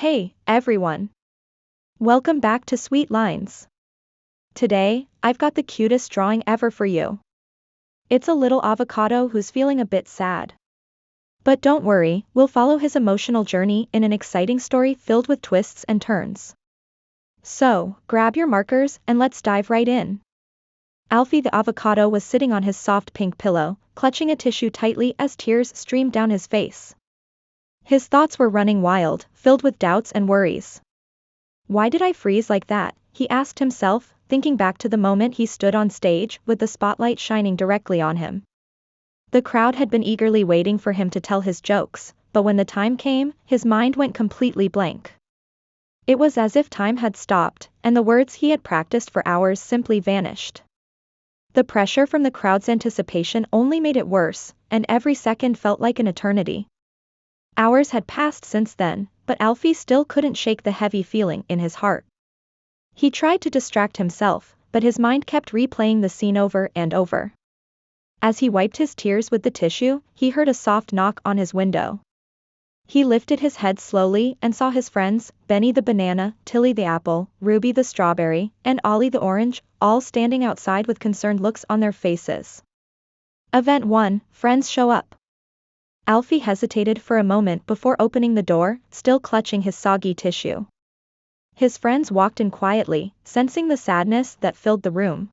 Hey, everyone. Welcome back to Sweet Lines. Today, I've got the cutest drawing ever for you. It's a little avocado who's feeling a bit sad. But don't worry, we'll follow his emotional journey in an exciting story filled with twists and turns. So, grab your markers and let's dive right in. Alfie the avocado was sitting on his soft pink pillow, clutching a tissue tightly as tears streamed down his face. His thoughts were running wild, filled with doubts and worries. Why did I freeze like that? He asked himself, thinking back to the moment he stood on stage with the spotlight shining directly on him. The crowd had been eagerly waiting for him to tell his jokes, but when the time came, his mind went completely blank. It was as if time had stopped, and the words he had practiced for hours simply vanished. The pressure from the crowd's anticipation only made it worse, and every second felt like an eternity. Hours had passed since then, but Alfie still couldn't shake the heavy feeling in his heart. He tried to distract himself, but his mind kept replaying the scene over and over. As he wiped his tears with the tissue, he heard a soft knock on his window. He lifted his head slowly and saw his friends, Benny the banana, Tilly the apple, Ruby the strawberry, and Ollie the orange, all standing outside with concerned looks on their faces. Event 1, Friends Show Up. Alfie hesitated for a moment before opening the door, still clutching his soggy tissue. His friends walked in quietly, sensing the sadness that filled the room.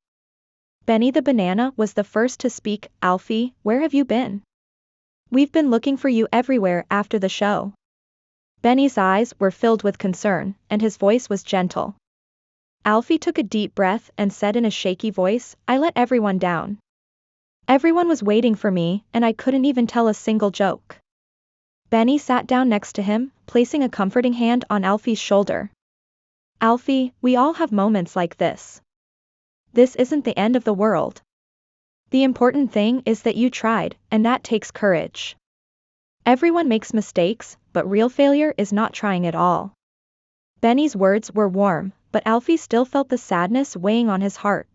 Benny the banana was the first to speak. Alfie, where have you been? We've been looking for you everywhere after the show. Benny's eyes were filled with concern, and his voice was gentle. Alfie took a deep breath and said in a shaky voice, I let everyone down. Everyone was waiting for me, and I couldn't even tell a single joke. Benny sat down next to him, placing a comforting hand on Alfie's shoulder. Alfie, we all have moments like this. This isn't the end of the world. The important thing is that you tried, and that takes courage. Everyone makes mistakes, but real failure is not trying at all. Benny's words were warm, but Alfie still felt the sadness weighing on his heart.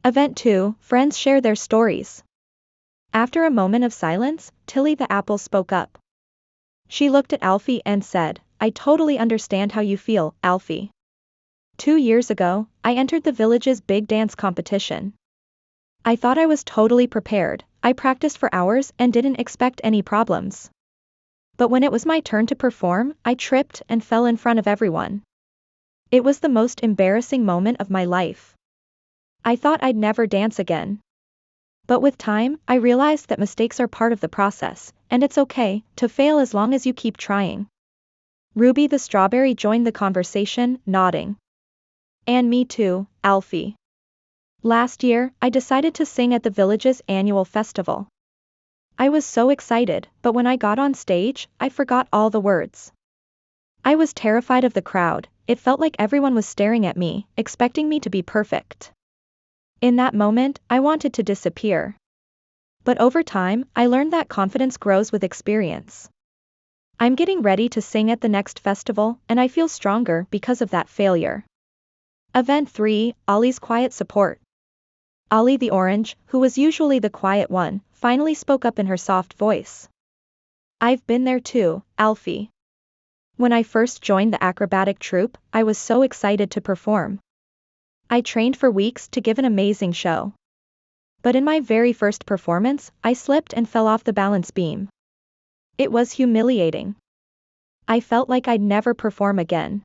Event 2, Friends Share Their Stories. After a moment of silence, Tilly the apple spoke up. She looked at Alfie and said, I totally understand how you feel, Alfie. 2 years ago, I entered the village's big dance competition. I thought I was totally prepared, I practiced for hours and didn't expect any problems. But when it was my turn to perform, I tripped and fell in front of everyone. It was the most embarrassing moment of my life. I thought I'd never dance again. But with time, I realized that mistakes are part of the process, and it's okay to fail as long as you keep trying. Ruby the strawberry joined the conversation, nodding. And me too, Alfie. Last year, I decided to sing at the village's annual festival. I was so excited, but when I got on stage, I forgot all the words. I was terrified of the crowd, it felt like everyone was staring at me, expecting me to be perfect. In that moment, I wanted to disappear. But over time, I learned that confidence grows with experience. I'm getting ready to sing at the next festival, and I feel stronger because of that failure. Event 3, Ollie's Quiet Support. Ollie the orange, who was usually the quiet one, finally spoke up in her soft voice. I've been there too, Alfie. When I first joined the acrobatic troupe, I was so excited to perform. I trained for weeks to give an amazing show. But in my very first performance, I slipped and fell off the balance beam. It was humiliating. I felt like I'd never perform again.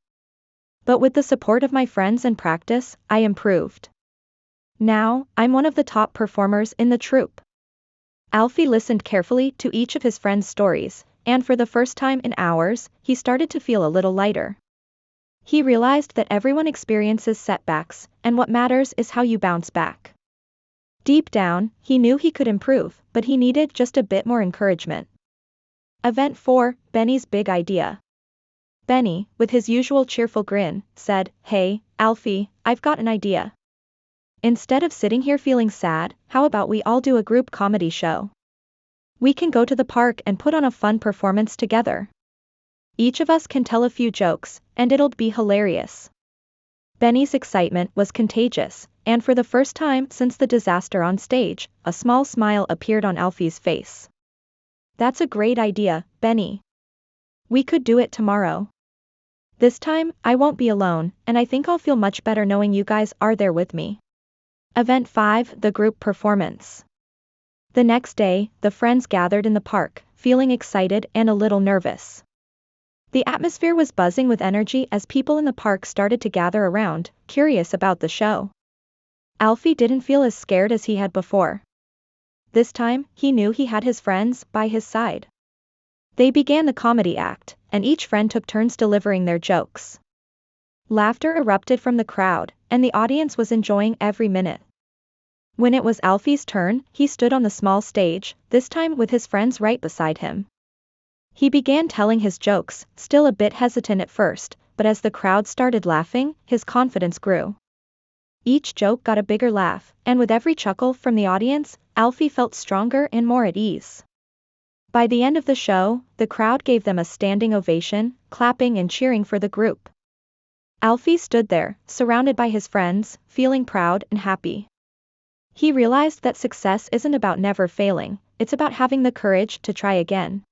But with the support of my friends and practice, I improved. Now, I'm one of the top performers in the troupe. Alfie listened carefully to each of his friends' stories, and for the first time in hours, he started to feel a little lighter. He realized that everyone experiences setbacks, and what matters is how you bounce back. Deep down, he knew he could improve, but he needed just a bit more encouragement. Event 4, Benny's Big Idea. Benny, with his usual cheerful grin, said, Hey, Alfie, I've got an idea. Instead of sitting here feeling sad, how about we all do a group comedy show? We can go to the park and put on a fun performance together. Each of us can tell a few jokes, and it'll be hilarious. Benny's excitement was contagious, and for the first time since the disaster on stage, a small smile appeared on Alfie's face. That's a great idea, Benny. We could do it tomorrow. This time, I won't be alone, and I think I'll feel much better knowing you guys are there with me. Event 5, the group performance. The next day, the friends gathered in the park, feeling excited and a little nervous. The atmosphere was buzzing with energy as people in the park started to gather around, curious about the show. Alfie didn't feel as scared as he had before. This time, he knew he had his friends by his side. They began the comedy act, and each friend took turns delivering their jokes. Laughter erupted from the crowd, and the audience was enjoying every minute. When it was Alfie's turn, he stood on the small stage, this time with his friends right beside him. He began telling his jokes, still a bit hesitant at first, but as the crowd started laughing, his confidence grew. Each joke got a bigger laugh, and with every chuckle from the audience, Alfie felt stronger and more at ease. By the end of the show, the crowd gave them a standing ovation, clapping and cheering for the group. Alfie stood there, surrounded by his friends, feeling proud and happy. He realized that success isn't about never failing, it's about having the courage to try again.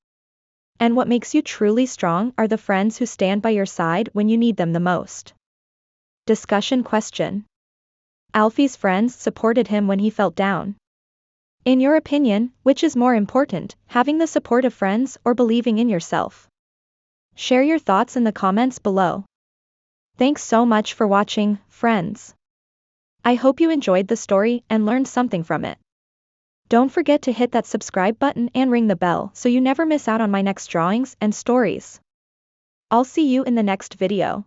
And what makes you truly strong are the friends who stand by your side when you need them the most. Discussion question. Alfie's friends supported him when he felt down. In your opinion, which is more important, having the support of friends or believing in yourself? Share your thoughts in the comments below. Thanks so much for watching, friends. I hope you enjoyed the story and learned something from it. Don't forget to hit that subscribe button and ring the bell so you never miss out on my next drawings and stories. I'll see you in the next video.